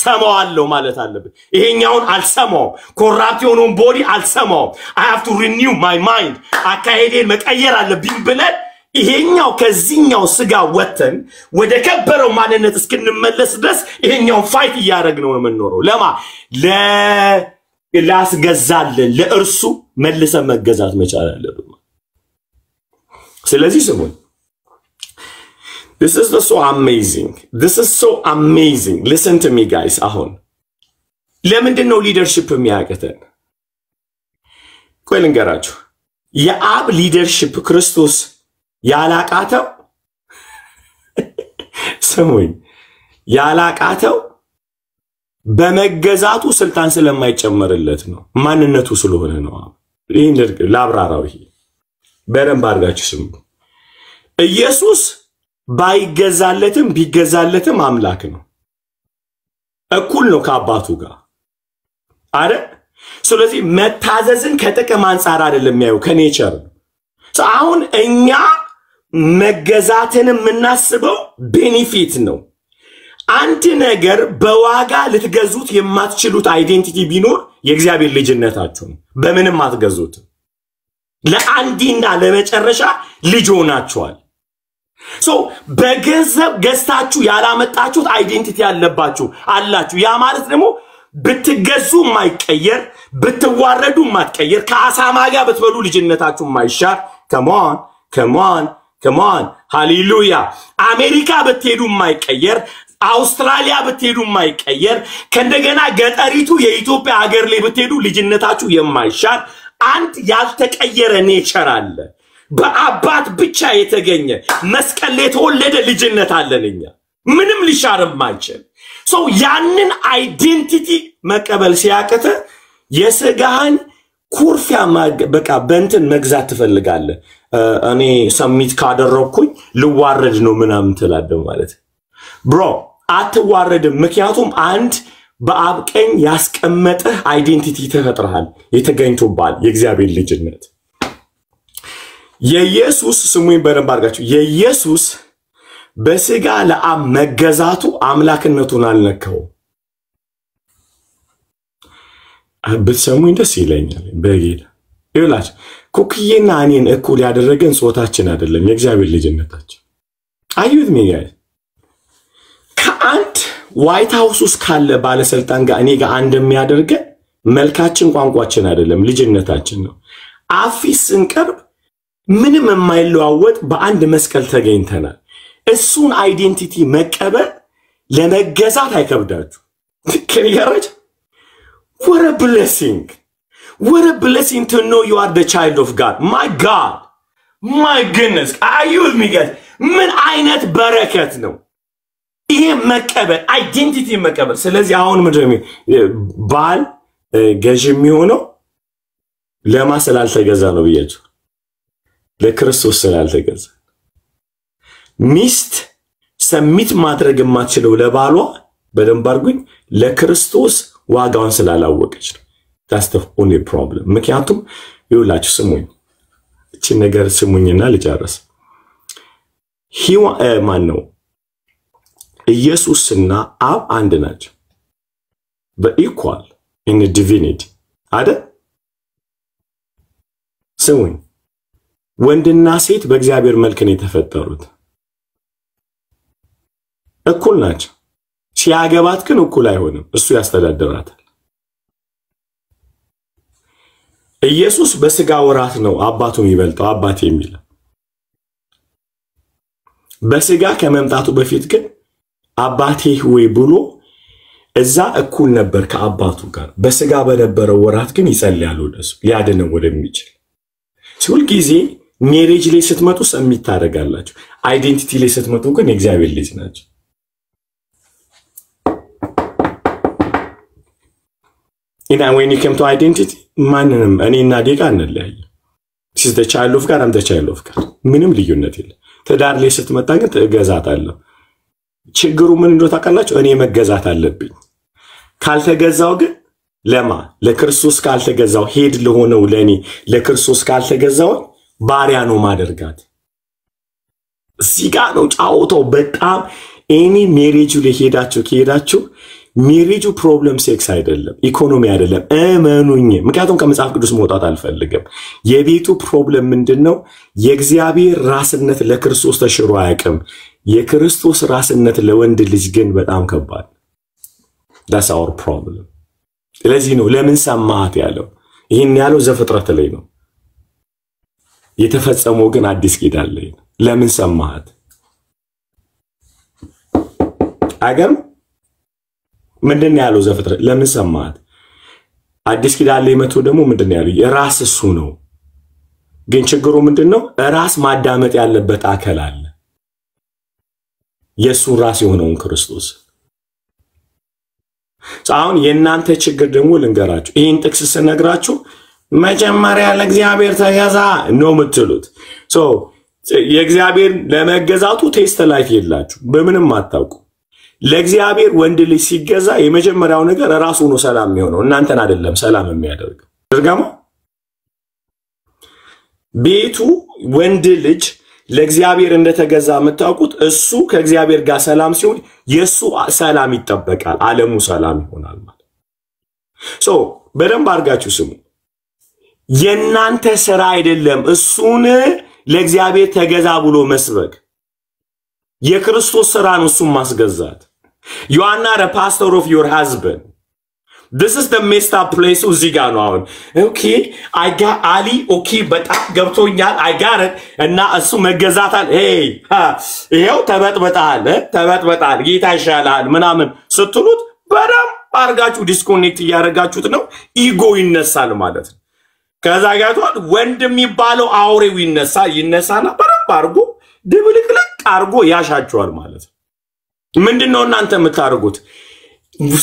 ሰማዋለው ማለት አለብን ይሄኛውን አልሰማው ኮራፕት የሆነውን ቦዲ አልሰማው I have to renew my mind አካሄዴን መቀየር አለብኝ ብለን ይሄኛው ከዚህኛው ስጋ ወተን ወደ ከበረው ማንነት እስክንመለስ ድረስ ይሄኛው ፋይት ያደረግነው ነው የምንኖረው ለማ ላስገዛልን ለእርሱ መልሰ መገዛት መቻል አለብን ስለዚህ ስሙን This is so amazing listen to me guys አሁን ለምንድን ነው ሊደርሺፕ የሚያቀተን ቆይ ልንገራችሁ የአብ ሊደርሺፕ ክርስቶስ ያላቃተው ስሙኝ ያላቃተው በመገዛቱ ስልጣን ስለማይጨመርለት ነው ማንነቱ ስለሆነ ነው ይሄን ላብራራው ይሄ በደንብ አድርጋችሁ ስሙ ኢየሱስ ባይገዛለትም ቢገዛለትም አምላክ ነው እኩል ነው ከአባቱ ጋር አረ ስለዚህ መታዘዝን ከጥቅም አንፃር አይደለም የሚያዩ ከኔቸር አሁን እኛ መገዛትን የምናስበው ቤኔፊት ነው አንድ ነገር በዋጋ ልትገዙት የማትችሉት አይዴንቲቲ ቢኖር የእግዚአብሔር ልጅነታችሁ ነው በምንም አትገዙት ለአንዲና ለመጨረሻ ልጅ ሆናችኋል በገንዘብ ገዝታችሁ ያላመጣችሁት አይዴንቲቲ ያለባችሁ አላችሁ ያ ማለት ደግሞ ብትገዙ የማይቀየር ብትዋረዱ የማትቀየር ከአሳማ ጋር ብትበሉ ልጅነታችሁ የማይሻር come on ሃሌሉያ አሜሪካ ብትሄዱ የማይቀየር አውስትራሊያ ብትሄዱ የማይቀየር ከእንደገና ገጠሪቱ የኢትዮጵያ ሀገር ላይ ብትሄዱ ልጅነታችሁ የማይሻር አንድ ያልተቀየረ ኔቸር አለ በአባት ብቻ የተገኘ መስቀል ላይ የተወለደ ልጅነት አለንኛ ምንም ሊሻር የማይችል ሰው ያንን አይዴንቲቲ መቀበል ሲያቀተ የስጋህን ኩርፊያ በቃ በእንትን መግዛት ትፈልጋለህ እኔ ሰሚት ካደረኩኝ ልዋረድ ነው ምናምን ትላለህ ማለት ብሮ አትዋረድም ምክንያቱም አንድ በአብቀኝ ያስቀመጠህ አይዴንቲቲ ተፈጥረሃል የተገኝቶባል የእግዚአብሔር ልጅነት የኢየሱስ ስሙን በደንብ አድርጋችሁ የኢየሱስ በስጋ ለአብ መገዛቱ አምላክነቱን አልነካው ብትሰሙኝ ደስ ይለኛል በጌታ ይላችሁ ኩክዬና እኔን እኩል ያደረገን ጾታችን አይደለም የእግዚአብሔር ልጅነታችን አዩት ሚጋይ ከአንድ ዋይት ሃውስ ውስጥ ካለ ባለስልጣን ጋር እኔ ጋር እንደሚያደርገን መልካችን ቋንቋችን አይደለም ልጅነታችን ነው አፊስ ስንቀርብ ምንም የማይለዋወጥ በአንድ መስቀል ተገኝተናል እሱን አይዴንቲቲ መቀበል ለመገዛት አይከብዳችሁ ከሪጋራጅ what a blessing to know you are the child of God my goodness are you with me guys ምን አይነት በረከት ነው ይሄ መቀበል አይዴንቲቲ መቀበል ስለዚህ አሁን ምንድነው ባል ገዥ የሚሆነው ለማሰላል ተገዛ ነው ብያችሁ ለክርስቶስ ስላልተገዛ ሚስት ሰሚት ማድረግ የማትችለው ለባሏ በደንብ አርጉኝ ለክርስቶስ ዋጋውን ስላላወቀች ነው that's the only problem ምክንያቱም ይውላችሁ ስሙኝ እቺ ነገር ስሙኝና ልጨርስ ማን ነው ኢየሱስና አብ አንድ ናቸው በኢኳል in divinity አይደል ስሙኝ ወንድና ሴት በእግዚአብሔር መልክ ነው የተፈጠሩት እኩል ናቸው ሲያገባት ግን እኩል አይሆንም እሱ ያስተዳድራታል ኢየሱስ በስጋ ወራት ነው አባቱን ይበልጣው አባቴ የሚል በስጋ ከመምጣቱ በፊት ግን አባቴ ሆይ ብሎ እዛ እኩል ነበር ከአባቱ ጋር በስጋ በነበረው ወራት ግን ይጸልያል ወደሱ ሊያድነው ወደሚችል ሁሉ ጊዜ ሜሬጅ ላይ ስትመጡ ሰሚት ታደርጋላችሁ አይዴንቲቲ ላይ ስትመጡ ግን የእግዚአብሔር ልጅ ናችሁ when you come to identity ማንንም እኔና ዴጋ አንለያይ she's the child of God I'm the child of God ምንም ልዩነት የለም ተዳር ላይ ስትመጣ ግን ተገዛታለሁ ችግሩ ምን እንደሆነ ታውቃላችሁ እኔ መገዛት አለብኝ ካልተገዛው ግን ለክርስቶስ ካልተገዛው ሄድ ለሆነው ለኔ ለክርስቶስ ካልተገዛው ባሪያ ነው ማደርጋት እዚጋ ነው ጫውተው በጣም ኤኒ ሜሬጅ ላይ ሄዳችሁ ሜሬጁ ፕሮብለም ሴክስ አይደለም ኢኮኖሚ አይደለም እመኑኝ ምክንያቱም ከመጽሐፍ ቅዱስ መውጣት አልፈልግም የቤቱ ፕሮብለም ምንድነው የእግዚአብሔር ራስነት ለክርስቶስ ተሽሮ አያውቅም የክርስቶስ ራስነት ለወንድ ልጅ ግን በጣም ከባድ that's our problem ስለዚህ ነው ለምን ሰማት ያለው ይሄን ያለው ዘፍጥረት ላይ ነው የተፈጸመው ግን አዲስ ኪዳን ላይ ነው ለምን ሰማት አገም ምንድነው ያለው ዘፍጥረት ለምን ሰማት አዲስ ኪዳን ላይ መጥቶ ደግሞ ምንድነው ያለው የራስ እሱ ነው ግን ችግሩ ምንድነው ራስ ማዳመጥ ያለበት አካል አለ የሱ ራስ የሆነውን ክርስቶስ አሁን የናንተ ችግር ደግሞ ልንገራችሁ ይሄን ጥቅስ ስነግራችሁ መጀመሪያ ለእግዚአብሔር ተገዛ ነው የምትሉት የእግዚአብሔር ለመገዛቱ ቴስት ላይፍ የላችሁ በምንም አታውቁ ለእግዚአብሔር ወንድ ልጅ ሲገዛ የመጀመሪያው ነገር ራሱ ነው ሰላም የሚሆነው እናንተን አይደለም ሰላም የሚያደርገው ድርጋማ ቤቱ ወንድ ልጅ ለእግዚአብሔር እንደተገዛ መታውቁት እሱ ከእግዚአብሔር ጋር ሰላም ሲሆን የሱ ሰላም ይጠበቃል ዓለሙ ሰላም ይሆናል ማለት በደንብ አርጋችሁ ስሙ የናንተ ስራ አይደለም እሱን ለእግዚአብሔር ተገዛ ብሎ መስበክ የክርስቶስ ስራ ነው እሱን ማስገዛት you are not a pastor of your husband this is the messed up place እዚህ ጋር ነው አሁን okay I got Ali okay በጣም ገብቶኛል I got it እና እሱ መገዛታል hey ይሄው ተበጥበጣል ጌታ ይሻላል ምናምን ስትሉት በደም አርጋችሁ ዲስኮኔክት ያረጋችሁት ነው ኢጎ ይነሳል ማለት ነው ከዛ ጋር ወንድም የሚባለው አውሬው ይነሳና በደም አርጎ ድብልቅልቅ አርጎ ያሻቸዋል ማለት ነው ምንድነው እናንተ የምታርጉት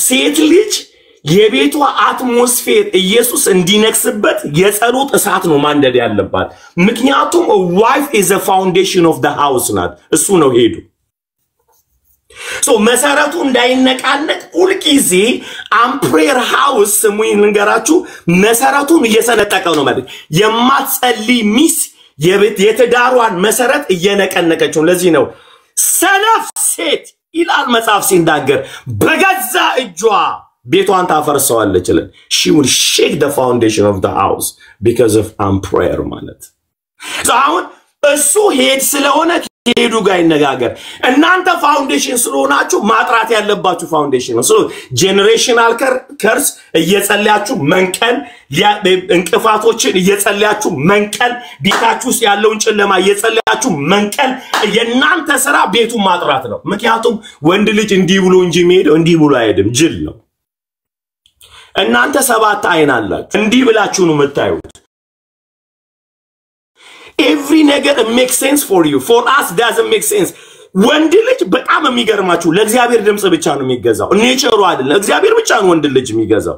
ሴት ልጅ የቤቷ አትሞስፌር ኢየሱስ እንዲነክስበት የጸሎት እሳት ነው ማንደድ ያለባት ምክንያቱም a wife is a foundation of the house not እሱ ነው ሄዱ so መሰረቱ እንዳይነቃነቅ ሁልጊዜ prayer house ስሙኝ ልንገራችሁ መሰረቱን እየሰነጠቀው ነው ማለት የማትጸልይ ሚስ የትዳሯን መሰረት እየነቀነቀችው ለዚህ ነው ሰነፍ ሴት ኢላል መጽሐፍ ሲናገር በገዛ እጇ ቤቷን ታፈርሰዋለች ይላል she will shake the foundation of the house because of prayer ማለት so አሁን እሱ ሄድ ስለሆነ ሄዱ ጋር ይነጋገር እናንተ ፋውንዴሽን ስለሆናችሁ ማጥራት ያለባችሁ ፋውንዴሽን ነው so generational curse እየጸለያችሁ መንቀል እንቅፋቶችን እየጸለያችሁ መንቀል ቤታችሁ ውስጥ ያለውን ጨለማ እየጸለያችሁ መንቀል የናንተ ስራ ቤቱን ማጥራት ነው ምክንያቱም ወንድ ልጅ እንዲህ ብሎ እንጂ የሚሄደው እንዲህ ብሎ አይሄድም ጅል ነው እናንተ ሰባት አይን አላችሁ እንዲህ ብላችሁ ነው የምታዩት every ነገር makes sense for you for us doesn't make sense ወንድ ልጅ በጣም የሚገርማችሁ ለእግዚአብሔር ድምጽ ብቻ ነው የሚገዛው ኔቸሩ አይደለም እግዚአብሔር ብቻ ነው ወንድ ልጅ የሚገዛው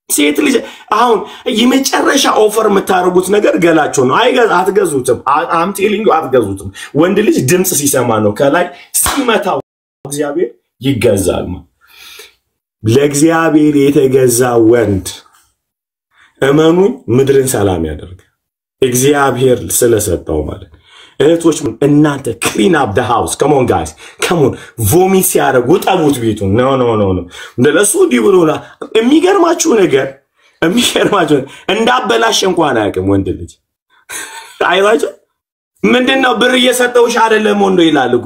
ሴት ልጅ አሁን የመጨረሻ ኦፈር የምታረጉት ነገር ገላቸው ነው አትገዙትም I'm telling you አትገዙትም ወንድ ልጅ ድምጽ ሲሰማ ነው ከላይ ሲመታው እግዚአብሔር ይገዛል ለእግዚአብሔር የተገዛ ወንድ እመኑ ምድርን ሰላም ያደርጋል እግዚአብሔር ስለሰጠው ማለት እህቶች እናንተ clean up the house come on guys come on vomit ሲያረጉ ጠቡት ቤቱን no ለሱ ዲብሮላ የሚገርማችሁ ነገር እንዳበላሽ እንኳን አያውቅም ወንድ ልጅ አይራችሁ ምንድነው ብር እየሰጠውሽ አይደለም ወንዶ ይላልኩ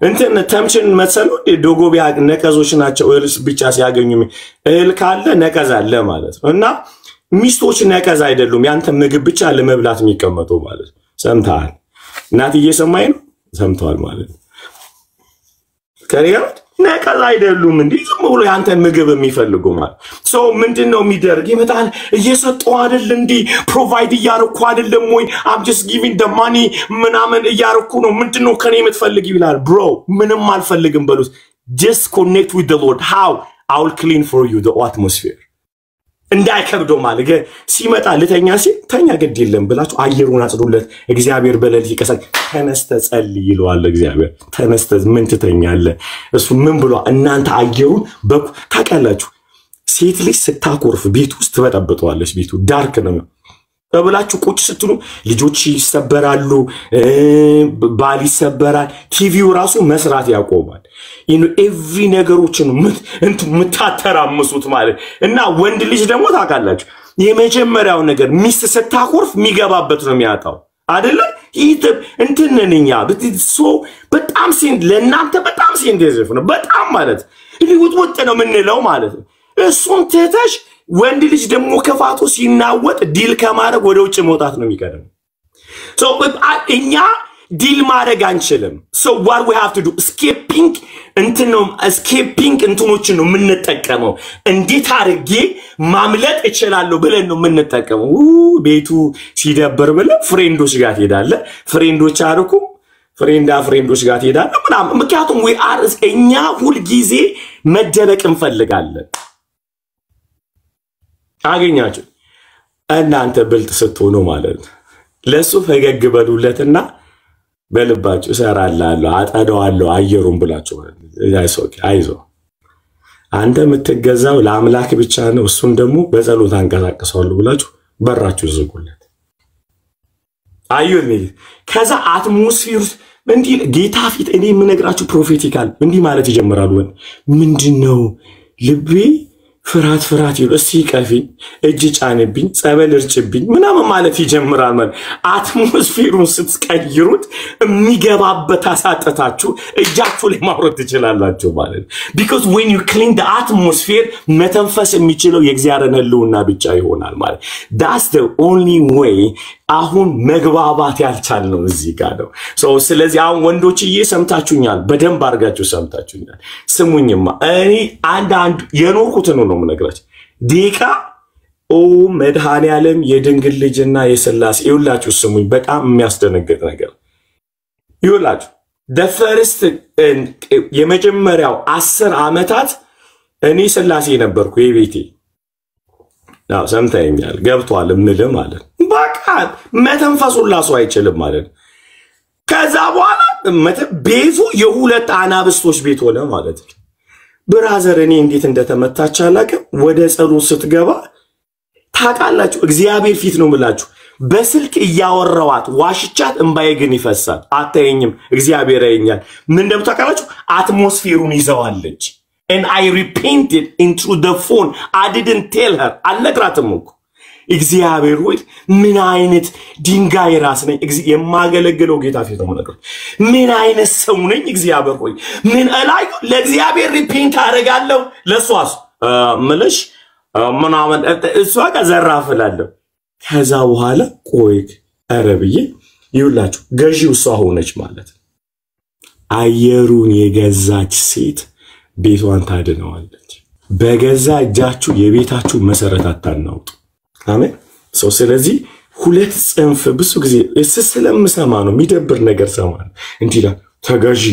እንትን ተምችን መሰሉ ዶጎቢያ ነቀዞች ናቸው እርስ ብቻ ሲያገኙ እህል ካለ ነቀዝ አለ ማለት ነው እና ሚስቶች ነቀዝ አይደሉም ያንተ ምግብ ብቻ ለመብላት የሚቀመጡ ማለት ሰምታል እናት እየሰማይ ነው ሰምታል ማለት ከሪያ ነቀዝ አይደሉም እንዴ ዝም ብሎ ያንተ ምግብ የሚፈልጉ ማለት ሶ ምንድነው የሚደርግ ይመጣል እየሰጠው አይደል እንዴ ፕሮቫይድ ያርኩ አይደለም ወይ I'm just giving the money ምናምን ያርኩ ነው ምንድነው ከኔ የምትፈልግ ይላል bro ምንም አልፈልግም በሉት just connect with the Lord how I will clean for you the atmosphere እንዳይከብዶ ማለት ሲመጣ ለተኛ ተኛ ግድ የለም ብላችሁ አየሩን አጽዱለት እግዚአብሔር በለል ይቀሳል ተነስተ ጸልይ ይለዋል እግዚአብሔር ተነስተ ምን ትተኛለ እሱ ምን ብሎ እናንተ አየሩን ታቀላችሁ ሴት ልጅ ስታኮርፍ ቤት ውስጥ ተበጠብጧለች ቤቱ ዳርክ ነው ተብላችሁ ቁጭ ስትሉ ልጆች ይሰበራሉ ባል ይሰበራል ቲቪው ራሱ መስራት ያቆማል every ነገሮችን ምታተራምሱት ማለት እና ወንድ ልጅ ደግሞ ታቃላችሁ የመጀመሪያው ነገር ሚስት ስታኮርፍ የሚገባበት ነው የሚያጣው አይደለ እንትነኛ በጣም ሲንድ ለእናንተ በጣም ሲንዴዝፍ ነው በጣም ማለት ሊውጥወጥ ነው ምንለው ማለት ነው እሱን ተተሽ ወንድ ልጅ ደግሞ ከፋቱ ሲናወጥ ዲል ከማድረግ ወደ ውጭ መውጣት ነው የሚቀርም so እኛ ዲል ማድረግ አንችልም so what we have to do escaping እንትኖችን ነው የምንጠቀመው እንዴት አርጌ ማምለጥ እችላለሁ ብለን ነው የምንጠቀመው ቤቱ ሲደበር ብለ ፍሬንዶች ጋር ሄዳለ ፍሬንዶች አርኩ ፍሬንዶች ጋር ሄዳለ ምናምን ምክንያቱም we are እኛ ሁሉ ጊዜ መደበቅ እንፈልጋለን አገኛችሁ እናንተ ብልጥ ስትሆኑ ማለት ለሱ ፈገግ በሉለትና በልባችሁ ሰራላለሁ አጣደዋለሁ አየሩን ብላችሁ አይዞ አንተ የምትገዛው ለአምላክ ብቻ ነው እሱን ደግሞ በጸሎት አንቀሳቀሳለሁ ብላችሁ በራችሁ ዝጉለት አዩኝ ከዛ አትሞስፌር እንዲ ጌታ ፊት እኔ የምነግራችሁ ፕሮፌቲካል እንዲ ማለት ይጀምራሉ ምንድነው ልቤ ፍርሃት ይሉ እስቲ ቀፊኝ እጅ ጫንብኝ ጸበል እርጭብኝ ምናምን ማለት ይጀምራል ማለት አትሞስፌሩን ስትቀይሩት የሚገባበት አሳጠታችሁ እጃችሁ ላይ ማውረድ ትችላላችሁ ማለት because when you clean the atmosphere መተንፈስ የሚችለው የእግዚአብሔር ህልውና ብቻ ይሆናል ማለት that's the only way አሁን መግባባት ያልቻልነው እዚህ ጋር ነው ስለዚህ አሁን ወንዶችዬ ሰምታችሁኛል በደንብ አርጋችሁ ሰምታችሁኛል ስሙኝማ እኔ አንድ የኖርኩት ነው ምነግራችሁ ዲቃ ኦ መድኃኔ ዓለም የድንግል ልጅና የሥላሴ ይውላችሁ ስሙኝ በጣም የሚያስደነግጥ ነገር ይውላችሁ the first የመጀመሪያው 10 አመታት እኔ ሥላሴ ነበርኩ የቤቴ ናው ሰምታኛል ገብቷል ምንለ ማለት በቃ መተንፈሱላ ሰው አይችልም ማለት ከዛ በኋላ ቤቱ የሁለት አናብስቶች ቤት ሆነ ማለት ብራዘር እኔ እንዴት እንደተመታች አላቀም ወደ ጸሎት ስትገባ ታቃላችሁ እግዚአብሔር ፊት ነው ምላችሁ በስልክ እያወራዋት ዋሽቻት እንባዬ ግን ይፈሳል አታየኝም እግዚአብሔር ያየኛል ምን እንደምታቃላችሁ አትሞስፌሩን ይዘዋለች and I repented into the phone I didn't tell her አልነግራትም እኮ እግዚአብሔር ሆይ ምን አይነት ድንጋይ ራስ ነኝ የማገለግለው ጌታ ፊት ነው ነገር ምን አይነት ሰው ነኝ እግዚአብሔር ሆይ ምን አላይ ለእግዚአብሔር ሪፔንት አደርጋለሁ ለሷስ ምልሽ ምናምን እሷ ጋር ዘራፍላለሁ ከዛ በኋላ ቆይ አረብዬ ይውላችሁ ገዢው እሷ ሆነች ማለት አየሩን የገዛች ሴት ቤቷን ታድነዋለች በገዛ እጃችሁ የቤታችሁ መሰረት አታናውጡ አሜን ስለዚህ ሁለት ጽንፍ ብዙ ጊዜ ስለምሰማ ነው የሚደብር ነገር ሰማን እንዲላ ተገዢ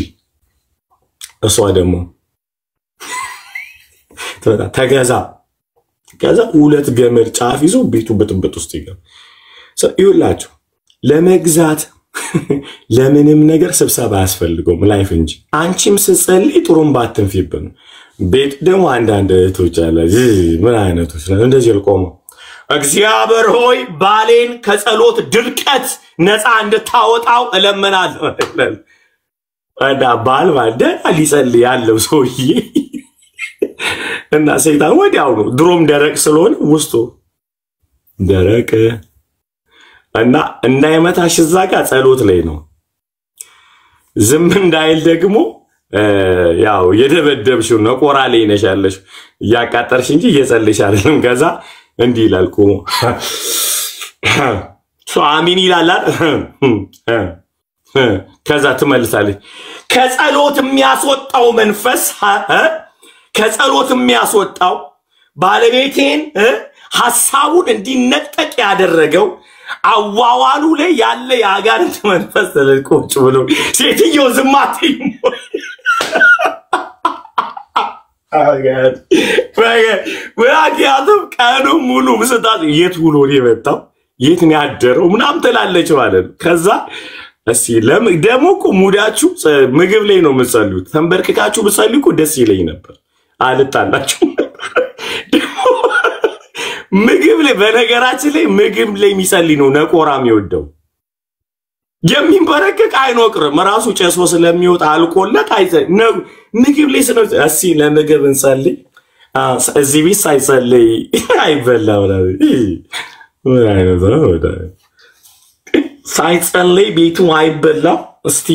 እሷ ደግሞ ተገዛ ከዛ ሁለት ገመድ ጫፍ ይዞ ቤቱ በጥብጥ ውስጥ ይገባ ይውላችሁ ለመግዛት ለምንም ነገር ስብሰባ ያስፈልገው ላይፍ እንጂ አንቺም ስትጸልይ ጥሩምባ አትንፊብን ቤት ደግሞ አንዳንድ እህቶች አለ ምን አይነቶች ነው እንደዚህ ልቆሙ እግዚአብሔር ሆይ ባሌን ከጸሎት ድርቀት ነፃ እንድታወጣው እለምናለሁ አዳ ባል ማለት ሊጸልይ ያለው ሰውዬ እና ሰይጣን ወዲያው ነው ድሮም ደረቅ ስለሆነ ውስጡ ደረቅ እና እንዳይመታሽ ዛጋ ጸሎት ላይ ነው ዝም እንዳይል ደግሞ ያው የደበደብሽው ነቆራ ላይ ነሻለሽ ያቃጠርሽ እንጂ እየጸልይሽ አይደለም ከዛ እንዲ ይላል ቆሞ አሚን ይላል ከዛ ትመልሳለች ከጸሎት የሚያስወጣው መንፈስ ከጸሎት የሚያስወጣው ባለቤቴን ሐሳቡን እንዲነጠቅ ያደረገው አዋዋሉ ላይ ያለ ያጋንንት መንፈስ ተለቆጭ ብሎ ሴትዮ ዝማትይ ወያቂያቱም ቀኑ ሙሉ ምስጣት የት ውሎ ነው የት ነው ያደረው ምናም ተላለች ማለት ከዛ እስቲ ለምደሞኩ ሙዳችሁ ምግብ ላይ ነው መጸልዩት ተንበርክካችሁ በጸልዩኩ ደስ ይለኝ ነበር አልጣላችሁ ምግብ ላይ በነገራችን ላይ ምግብ ላይ የሚጸልይ ነው ነቆራም ይወደው የሚንበረከክ አይኖቅርም ራሱ ጨሶ ስለሚወጣ አልቆለት አይዘ ምግብ ላይ ስለ እሲ ለምግብ እንጸልይ እዚህ ቢስ አይጸልይ አይበላው ነው አይነዛ ሳይጸልይ ቤቱ አይበላው እስቲ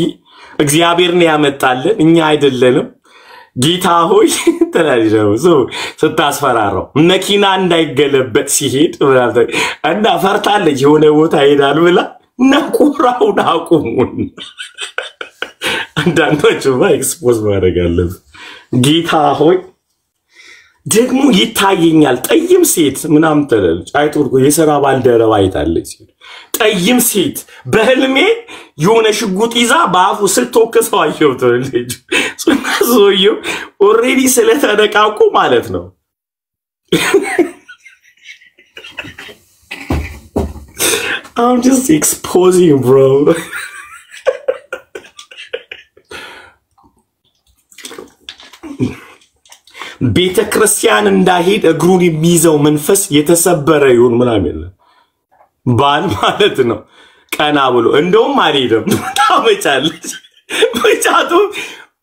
እግዚአብሔር ነው ያመጣልን እኛ አይደለንም ጌታ ሆይ ተላልጀው ስታስፈራራው መኪና እንዳይገለበጥ ሲሄድ እና ፈርታለች የሆነ ቦታ ሄዳል ብላ ነቁራው ዳቁሙን አንዳንዶቹ ኤክስፖዝ ማድረጋለን ጌታ ሆይ ደግሞ ይታየኛል ጠይም ሴት ምናም ተለልጭ አይቶርኩ የሥራ ባልደረባ አይታለች ጠይም ሴት በህልሜ የሆነ ሽጉጥ ይዛ ባፉ ስትወከሰው አየው ተለልጭ ሶዮ ኦሬዲ ስለተደቃቁ ማለት ነው I'm just exposing bro ቤተ ክርስቲያን እንዳይሄድ እግሩን የሚይዘው መንፈስ የተሰበረ ይሁን ምናምን ይላል ባል ማለት ነው ቀና ብሎ እንደውም አልሄደም ታመጫለች ወጫቱ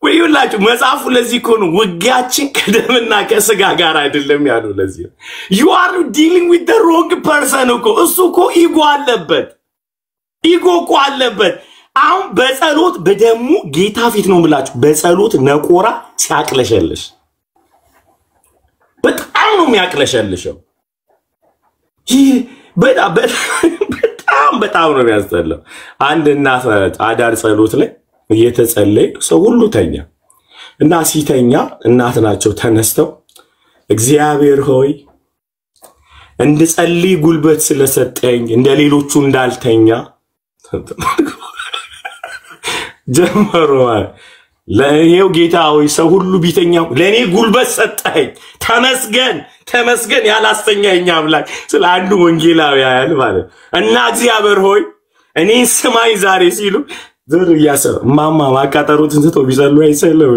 ወይላችሁ መጽሐፉ ለዚህ እኮ ነው ውጊያችን ከደምና ከስጋ ጋር አይደለም ያለው ለዚህ you are dealing with the wrong person እኮ እሱ እኮ ኢጎ አለበት አሁን በጸሎት በደሙ ጌታ ፊት ነው ብላችሁ በጸሎት ነቆራ ሲያቅለሸልሽ በጣም ነው የሚያቅለሸልሽው ይህ በጣም ነው የሚያስጠላው አንድ እናት አዳር ጸሎት ላይ እየተጸለየ ሰው ሁሉ ተኛ እና ሲተኛ እናት ናቸው ተነስተው እግዚአብሔር ሆይ እንድጸልይ ጉልበት ስለሰጠኝ እንደሌሎቹ እንዳልተኛ ጀመሩ ለኔው ጌታ ሆይ ሰው ሁሉ ቢተኛ ለኔ ጉልበት ሰጠኝ ተመስገን ያላስተኛኝ አምላክ ስለ አንዱ ወንጌላዊ ያያል ማለት እና እግዚአብሔር ሆይ እኔ ስማይ ዛሬ ሲሉ ዞር ያሰ ማማ ማቃጠሩትን ዝቶ ቢጸሉ አይሰለም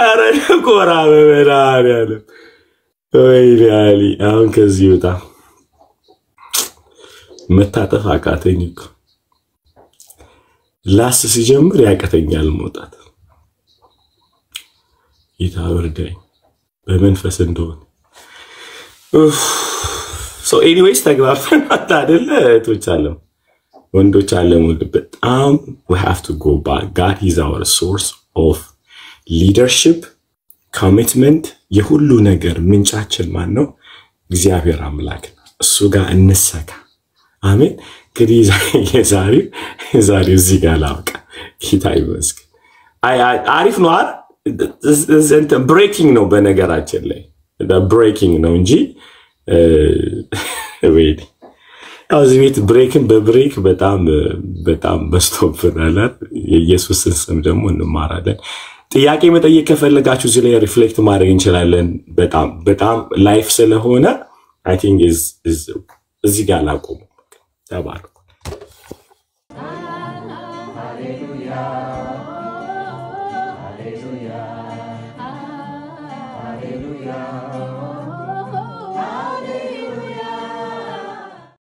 አረን ኮራ በበራር ያለ ወይ ያሊ አሁን ከዚህ ወጣ መታጠፍ አቃተኝ እኮ ላስ ሲጀምር ያቀተኛል መውጣት ይታወርደኝ በመንፈስ እንደሆነ so anyways ተግባብተን አይደለ እቶቻለም ወንዶቻለም በጣም we have to go back God is our source of leadership commitment የሁሉ ነገር ምንጫችን ማን ነው እግዚአብሔር አምላክ እሱ ጋር እንሰካ አሜን እንግዲህ ዛሬ እዚህ ጋር ላውቃ ጌታ ይመስገን አሪፍ ነው አይደል ብሬኪንግ ነው በነገራችን ላይ ብሬኪንግ ነው እንጂ ወይድ እዚህ ቤት ብሬክን በብሬክ በጣም በስቶብናል የኢየሱስን ስም ደግሞ እንማራለን ጥያቄ መጠየቅ ከፈለጋችሁ እዚህ ላይ ሪፍሌክት ማድረግ እንችላለን በጣም ላይፍ ስለሆነ I think is እዚህ ጋር ላቆም ተባረኩ ሃሌሉያ ሃሌሉያ ሃሌሉያ